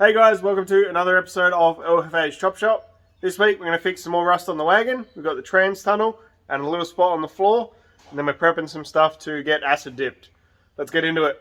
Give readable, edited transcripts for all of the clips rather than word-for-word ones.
Hey guys, welcome to another episode of LFA's Chop Shop. This week we're going to fix some more rust on the wagon. We've got the trans tunnel and a little spot on the floor, and then we're prepping some stuff to get acid dipped. Let's get into it.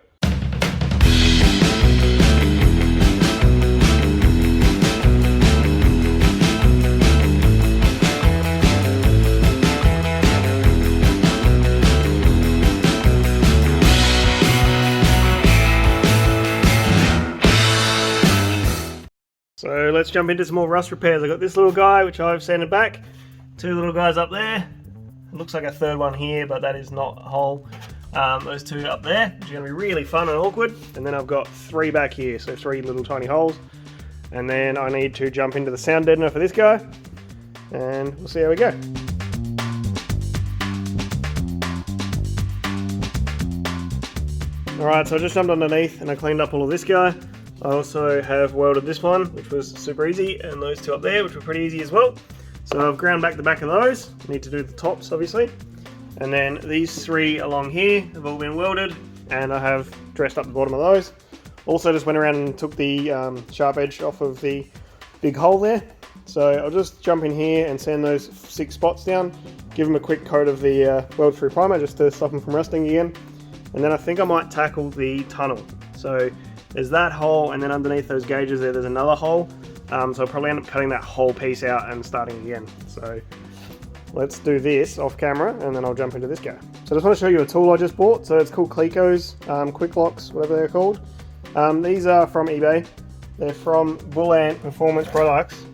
So let's jump into some more rust repairs. I've got this little guy which I've sanded back, two little guys up there. It looks like a third one here, but that is not a hole. Those two up there, which are going to be really fun and awkward. And then I've got three back here, so three little tiny holes. And then I need to jump into the sound deadener for this guy, and we'll see how we go. Alright, so I just jumped underneath and I cleaned up all of this guy. I also have welded this one, which was super easy, and those two up there, which were pretty easy as well. So I've ground back the back of those. Need to do the tops, obviously. And then these three along here have all been welded, and I have dressed up the bottom of those. Also just went around and took the sharp edge off of the big hole there. So I'll just jump in here and sand those 6 spots down, give them a quick coat of the weld-through primer just to stop them from rusting again. And then I think I might tackle the tunnel. So there's that hole, and then underneath those gauges there's another hole. So I'll probably end up cutting that whole piece out and starting again. So let's do this off camera, and then I'll jump into this guy. So I just want to show you a tool I just bought. So it's called clecos, quick locks, whatever they're called. These are from eBay. They're from Bull Ant Performance Products.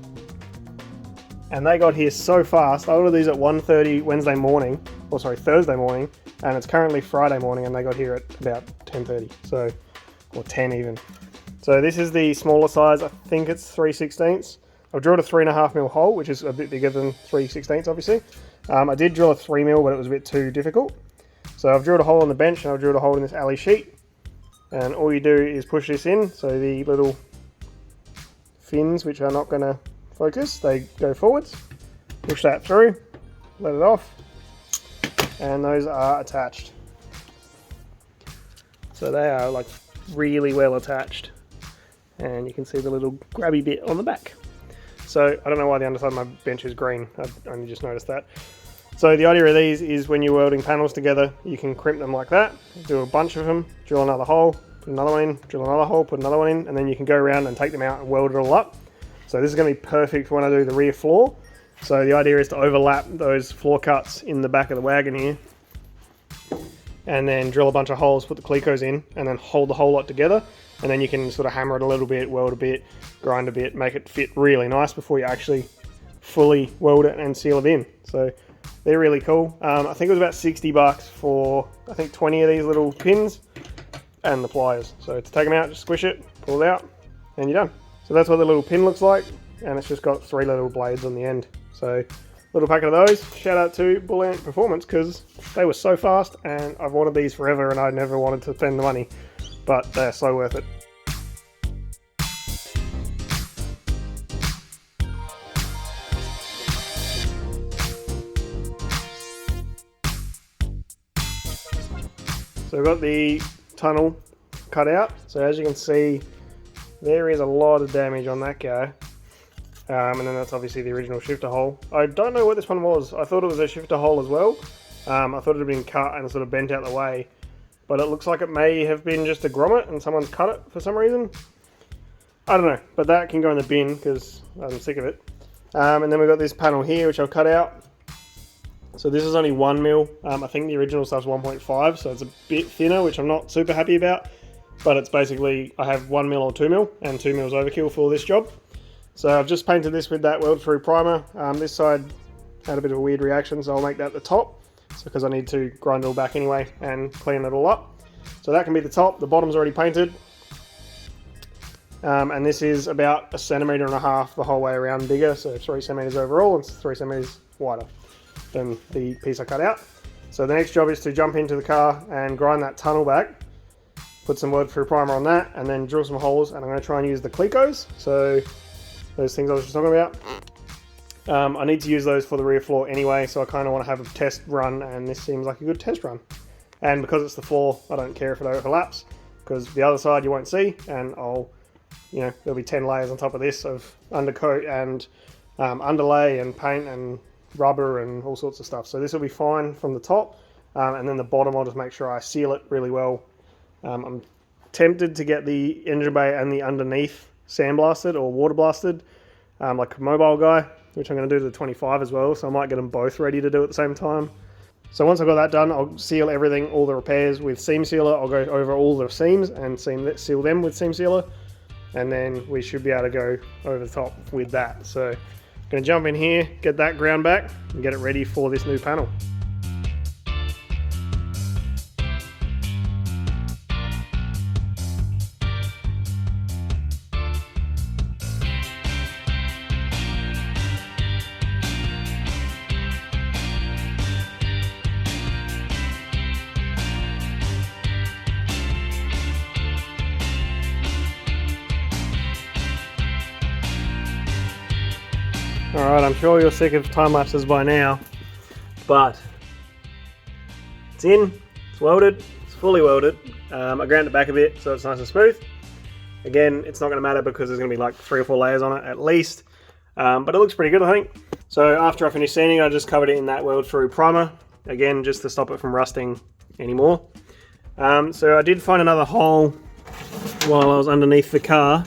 And they got here so fast. I ordered these at 1:30 Wednesday morning, or sorry, Thursday morning, and it's currently Friday morning, and they got here at about 10:30. So, or 10 even. So this is the smaller size. I think it's 3/16. I've drilled a 3.5mm hole, which is a bit bigger than 3/16 obviously. I did drill a 3mm, but it was a bit too difficult. So I've drilled a hole on the bench, and I've drilled a hole in this alley sheet. And all you do is push this in, so the little fins, which are not going to focus, they go forwards. Push that through, let it off, and those are attached. So they are like really well attached, and you can see the little grabby bit on the back. So I don't know why the underside of my bench is green. I only just noticed that. So the idea of these is when you're welding panels together, you can crimp them like that, do a bunch of them, drill another hole, put another one in, drill another hole, put another one in, and then you can go around and take them out and weld it all up. So this is going to be perfect for when I do the rear floor. So the idea is to overlap those floor cuts in the back of the wagon here, and then drill a bunch of holes, put the clecos in, and then hold the whole lot together. And then you can sort of hammer it a little bit, weld a bit, grind a bit, make it fit really nice before you actually fully weld it and seal it in. So they're really cool. I think it was about $60 for, I think, 20 of these little pins and the pliers. So to take them out, just squish it, pull it out, and you're done. So that's what the little pin looks like, and it's just got 3 little blades on the end. So little packet of those. Shout out to Bull Ant Performance, because they were so fast, and I've wanted these forever, and I never wanted to spend the money, but they're so worth it. So I've got the tunnel cut out. So as you can see, there is a lot of damage on that guy. And then that's obviously the original shifter hole. I don't know what this one was. I thought it was a shifter hole as well. I thought it had been cut and sort of bent out the way. But it looks like it may have been just a grommet and someone's cut it for some reason. I don't know, but that can go in the bin because I'm sick of it. And then we've got this panel here, which I've cut out. So this is only 1mm. I think the original stuff's 1.5, so it's a bit thinner, which I'm not super happy about. But it's basically, I have 1mm or 2mm, and 2mm is overkill for this job. So I've just painted this with that weld-through primer. This side had a bit of a weird reaction, so I'll make that the top. So because I need to grind it all back anyway and clean it all up. So that can be the top. The bottom's already painted. And this is about 1.5 centimeters the whole way around bigger, so 3 centimeters overall, and 3 centimeters wider than the piece I cut out. So the next job is to jump into the car and grind that tunnel back, put some weld-through primer on that, and then drill some holes, and I'm going to try and use the clecos. So those things I was just talking about. I need to use those for the rear floor anyway, so I kind of want to have a test run, and this seems like a good test run. And because it's the floor, I don't care if it overlaps, because the other side you won't see, and I'll you know, there'll be 10 layers on top of this of undercoat and underlay and paint and rubber and all sorts of stuff. So this will be fine from the top, and then the bottom I'll just make sure I seal it really well. I'm tempted to get the engine bay and the underneath sandblasted or water blasted, like a mobile guy, which I'm going to do to the 25 as well, so I might get them both ready to do at the same time. So once I've got that done, I'll seal everything, all the repairs with seam sealer. I'll go over all the seams and seal them with seam sealer, and then we should be able to go over the top with that. So I'm going to jump in here, get that ground back, and get it ready for this new panel. Alright, I'm sure you're sick of time lapses by now, but it's in, it's welded, it's fully welded. I ground it back a bit so it's nice and smooth. Again, it's not going to matter because there's going to be like 3 or 4 layers on it at least, but it looks pretty good, I think. So after I finished sanding, I just covered it in that weld through primer, again just to stop it from rusting anymore. So I did find another hole while I was underneath the car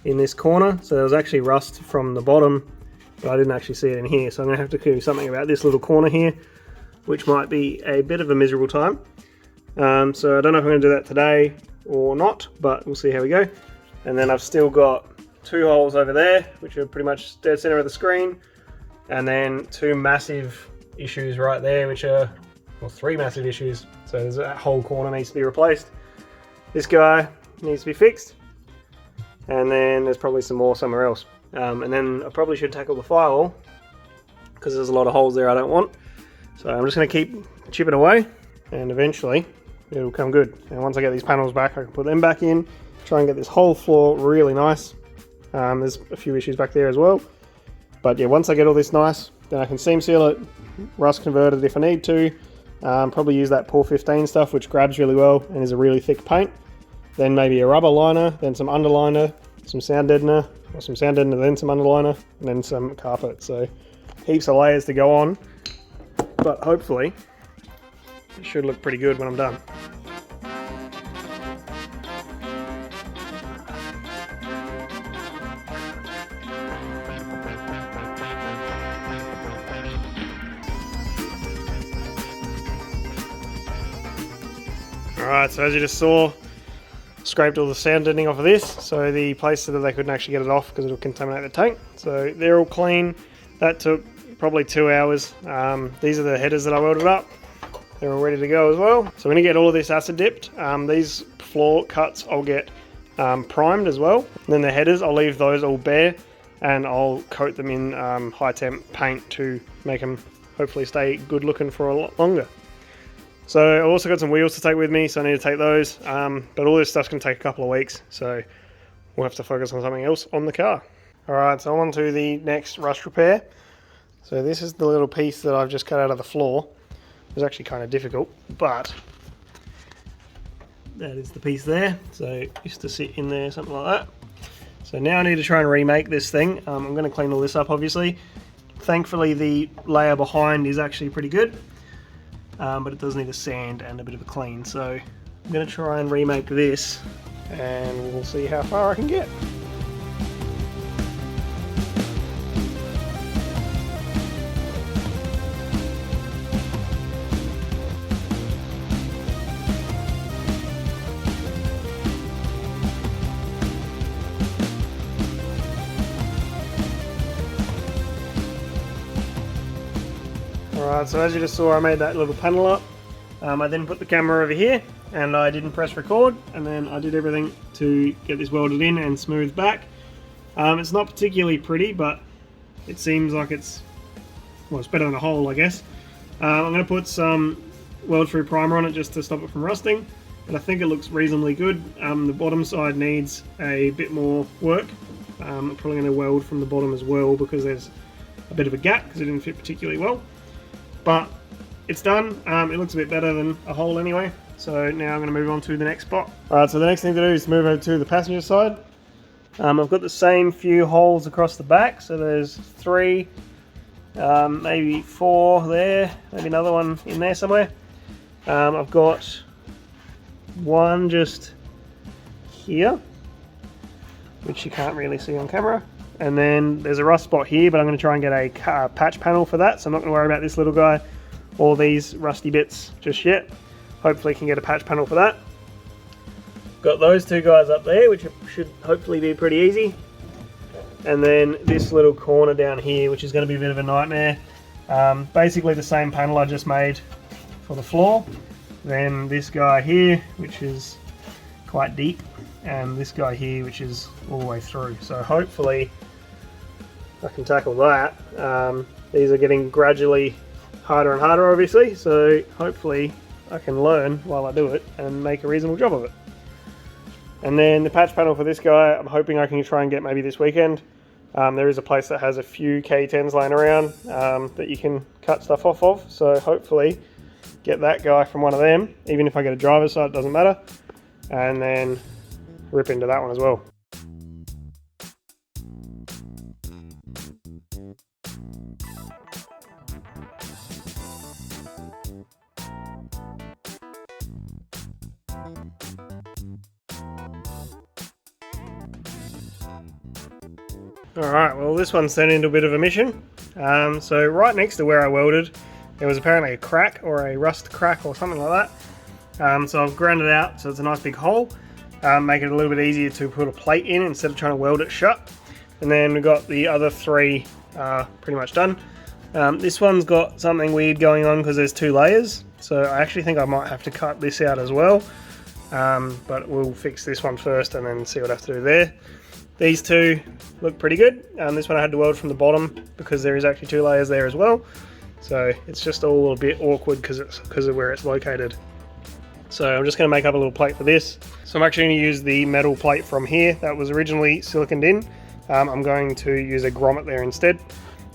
in this corner, so there was actually rust from the bottom, but I didn't actually see it in here, so I'm going to have to do something about this little corner here, which might be a bit of a miserable time. So I don't know if I'm going to do that today or not, but we'll see how we go. And then I've still got 2 holes over there, which are pretty much dead center of the screen, and then 2 massive issues right there, which are, well, 3 massive issues. So there's that whole corner needs to be replaced. This guy needs to be fixed. And then there's probably some more somewhere else. And then I probably should tackle the firewall because there's a lot of holes there I don't want. So I'm just going to keep chipping away and eventually it'll come good. And once I get these panels back, I can put them back in, try and get this whole floor really nice. There's a few issues back there as well. But yeah, once I get all this nice, then I can seam seal it, rust convert it if I need to. Probably use that Pour 15 stuff, which grabs really well and is a really thick paint. Then maybe a rubber liner, then some underliner, some sound deadener, or some sound deadener, then some underliner, and then some carpet. So heaps of layers to go on, but hopefully it should look pretty good when I'm done. Alright, so as you just saw, scraped all the sand deadening off of this, so the place that they couldn't actually get it off because it'll contaminate the tank. So they're all clean. That took probably 2 hours. These are the headers that I welded up. They're all ready to go as well. So I'm going to get all of this acid dipped. These floor cuts I'll get primed as well. And then the headers, I'll leave those all bare and I'll coat them in high temp paint to make them hopefully stay good looking for a lot longer. So I've also got some wheels to take with me, so I need to take those, but all this stuff's going to take a couple of weeks, so we'll have to focus on something else on the car. Alright, so on to the next rust repair. So this is the little piece that I've just cut out of the floor. It was actually kind of difficult, but that is the piece there, so it used to sit in there, something like that. So now I need to try and remake this thing. I'm going to clean all this up, obviously. Thankfully the layer behind is actually pretty good. But it does need a sand and a bit of a clean, so I'm going to try and remake this and we'll see how far I can get. Alright, so as you just saw, I made that little panel up. I then put the camera over here and I didn't press record, and then I did everything to get this welded in and smoothed back. It's not particularly pretty, but it seems like it's better than a hole, I guess. I'm going to put some weld through primer on it just to stop it from rusting, but I think it looks reasonably good. The bottom side needs a bit more work. I'm probably going to weld from the bottom as well because there's a bit of a gap because it didn't fit particularly well. But it's done. It looks a bit better than a hole anyway, So now I'm going to move on to the next spot. Alright, so the next thing to do is move over to the passenger side. I've got the same few holes across the back, so there's 3, maybe 4 there, maybe another one in there somewhere. I've got one just here, which you can't really see on camera. And then there's a rust spot here, but I'm going to try and get a patch panel for that, so I'm not going to worry about this little guy or these rusty bits just yet. Hopefully can get a patch panel for that. Got those 2 guys up there, which should hopefully be pretty easy. And then this little corner down here, which is going to be a bit of a nightmare. Basically the same panel I just made for the floor. Then this guy here, which is quite deep, and this guy here, which is all the way through. So hopefully I can tackle that. These are getting gradually harder and harder, obviously, so hopefully I can learn while I do it and make a reasonable job of it. And then the patch panel for this guy, I'm hoping I can try and get maybe this weekend. There is a place that has a few K10s laying around that you can cut stuff off of, so hopefully get that guy from one of them, even if I get a driver's side, it doesn't matter, and then rip into that one as well. Alright, well this one's turned into a bit of a mission. So right next to where I welded, there was apparently a crack or a rust crack or something like that. So I've ground it out so it's a nice big hole. Make it a little bit easier to put a plate in instead of trying to weld it shut. And then we've got the other 3 pretty much done. This one's got something weird going on because there's 2 layers. So I actually think I might have to cut this out as well. But we'll fix this one first and then see what I have to do there. These 2 look pretty good. This one I had to weld from the bottom because there is actually 2 layers there as well. So it's just all a bit awkward because of where it's located. So I'm just going to make up a little plate for this. So I'm actually going to use the metal plate from here that was originally siliconed in. I'm going to use a grommet there instead.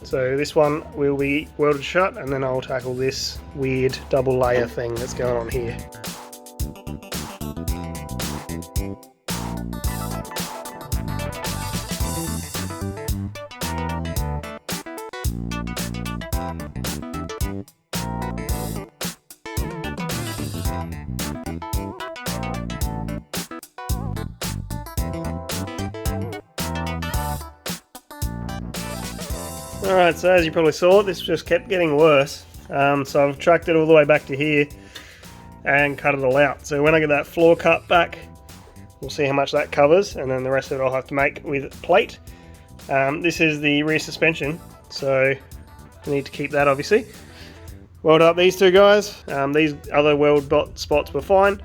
So this one will be welded shut, and then I'll tackle this weird double layer thing that's going on here. Alright, so as you probably saw, this just kept getting worse. So I've tracked it all the way back to here and cut it all out. So when I get that floor cut back, we'll see how much that covers, and then the rest of it I'll have to make with plate. This is the rear suspension, so I need to keep that obviously. Weld up these 2 guys. These other weld spots were fine.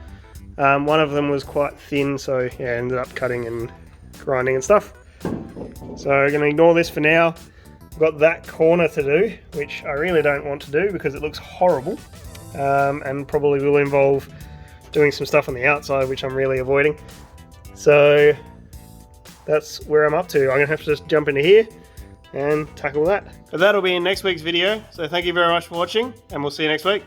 One of them was quite thin, so yeah, ended up cutting and grinding and stuff. So I'm going to ignore this for now. I've got that corner to do, which I really don't want to do because it looks horrible, and probably will involve doing some stuff on the outside, which I'm really avoiding. So that's where I'm up to. I'm going to have to just jump into here and tackle that. But that'll be in next week's video, so thank you very much for watching, and we'll see you next week.